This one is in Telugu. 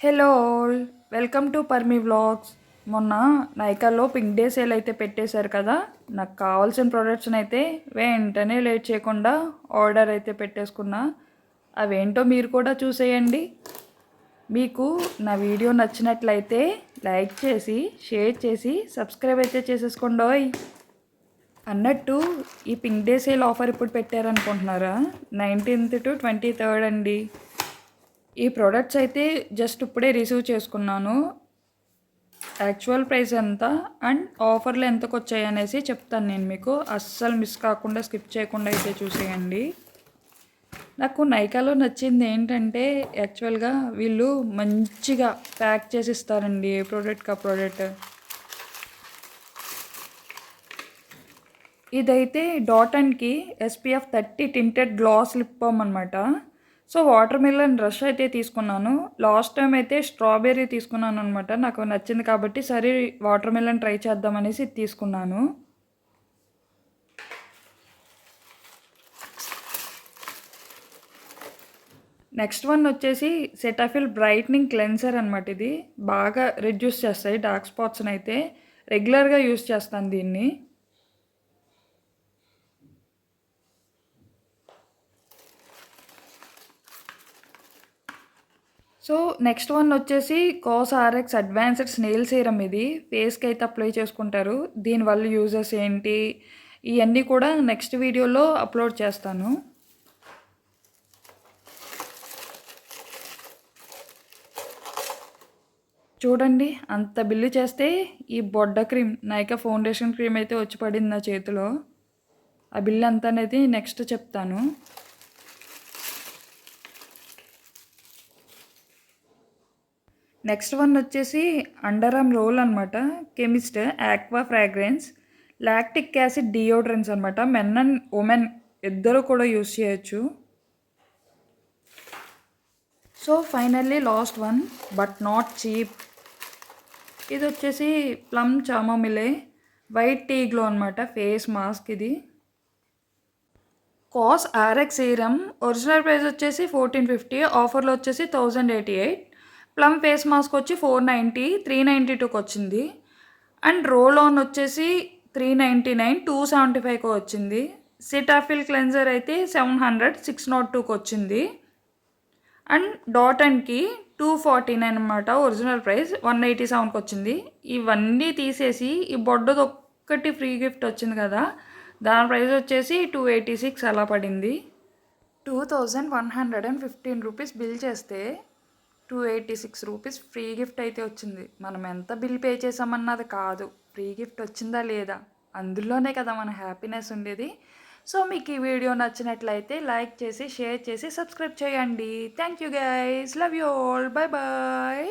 హలో ఆల్ వెల్కమ్ టు పర్మి వ్లాగ్స్. మొన్న నైకాలో పింక్ డే సేల్ అయితే పెట్టేశారు కదా. నాకు కావాల్సిన ప్రోడక్ట్స్ని అయితే వెంటనే లేట్ చేయకుండా ఆర్డర్ అయితే పెట్టేసుకున్నా. అవేంటో మీరు కూడా చూసేయండి. మీకు నా వీడియో నచ్చినట్లయితే లైక్ చేసి షేర్ చేసి సబ్స్క్రైబ్ అయితే చేసేసుకోండి. అన్నట్టు ఈ పింక్ డే సేల్ ఆఫర్ ఇప్పుడు పెట్టారనుకుంటున్నారా? 19th to 23rd అండి. ఈ ప్రోడక్ట్స్ అయితే జస్ట్ ఇప్పుడే రిసీవ్ చేసుకున్నాను. యాక్చువల్ ప్రైస్ ఎంత అండ్ ఆఫర్లు ఎంతకు వచ్చాయి అనేసి చెప్తాను నేను మీకు. అస్సలు మిస్ కాకుండా స్కిప్ చేయకుండా అయితే చూసేయండి. నాకు నైకాలో నచ్చింది ఏంటంటే యాక్చువల్గా వీళ్ళు మంచిగా ప్యాక్ చేసి ఇస్తారండి ఏ ప్రోడక్ట్కి ఆ ప్రోడక్ట్. ఇదైతే డాటన్కి SPF 30 tinted glass lip balm అనమాట. సో వాటర్ మిలన్ రష్ అయితే తీసుకున్నాను. లాస్ట్ టైం అయితే స్ట్రాబెర్రీ తీసుకున్నాను అనమాట. నాకు నచ్చింది కాబట్టి సరే వాటర్ మిలన్ ట్రై చేద్దామనేసి ఇది తీసుకున్నాను. నెక్స్ట్ వన్ వచ్చేసి సెటాఫిల్ బ్రైట్నింగ్ క్లెన్సర్ అనమాట. ఇది బాగా రిడ్యూస్ చేస్తాయి డార్క్ స్పాట్స్ని అయితే. రెగ్యులర్గా యూస్ చేస్తాను దీన్ని. సో నెక్స్ట్ వన్ వచ్చేసి COSRX అడ్వాన్స్డ్ స్నేల్ సీరం. ఇది ఫేస్కి అయితే అప్లై చేసుకుంటారు. దీనివల్ల యూజెస్ ఏంటి ఇవన్నీ కూడా నెక్స్ట్ వీడియోలో అప్లోడ్ చేస్తాను. చూడండి అంత బిల్లు చేస్తే ఈ Bodda cream Nykaa foundation cream అయితే వచ్చి పడింది నా చేతిలో. ఆ బిల్ ఎంత అనేది నెక్స్ట్ చెప్తాను. నెక్స్ట్ వన్ వచ్చేసి అండర్ ఆర్మ్ రోల్ అనమాట. Chemist aqua fragrance lactic acid deodorants అనమాట. మెన్ అండ్ ఉమెన్ ఇద్దరు కూడా యూస్ చేయొచ్చు. So finally last one but not cheap. ఇది వచ్చేసి ప్లమ్ చామోమిలే వైట్ టీ గ్లో అనమాట ఫేస్ మాస్క్. ఇది COSRX సీరం ఒరిజినల్ ప్రైస్ వచ్చేసి 1450, ఆఫర్లో వచ్చేసి 1088. ప్లమ్ ఫేస్ మాస్క్ వచ్చి 490, 392కి వచ్చింది. అండ్ రోల్ ఆన్ వచ్చేసి 399, 275కి వచ్చింది. సెటాఫిల్ క్లెన్జర్ అయితే 700, 602కి వచ్చింది. అండ్ డాటన్కి 249 అనమాట ఒరిజినల్ ప్రైస్, 187కి వచ్చింది. ఇవన్నీ తీసేసి ఈ బొడ్డది ఒక్కటి ఫ్రీ గిఫ్ట్ వచ్చింది కదా, దాని ప్రైస్ వచ్చేసి 286 అలా పడింది. 2115 రూపీస్ బిల్ చేస్తే 286 రూపీస్ ఫ్రీ గిఫ్ట్ అయితే వచ్చింది. మనం ఎంత బిల్ పే చేసామన్నది కాదు, ఫ్రీ గిఫ్ట్ వచ్చిందా లేదా అందులోనే కదా మన హ్యాపీనెస్ ఉండేది. సో మీకు ఈ వీడియో నచ్చినట్లయితే లైక్ చేసి షేర్ చేసి సబ్స్క్రైబ్ చేయండి. Thank you guys, love you all, bye bye.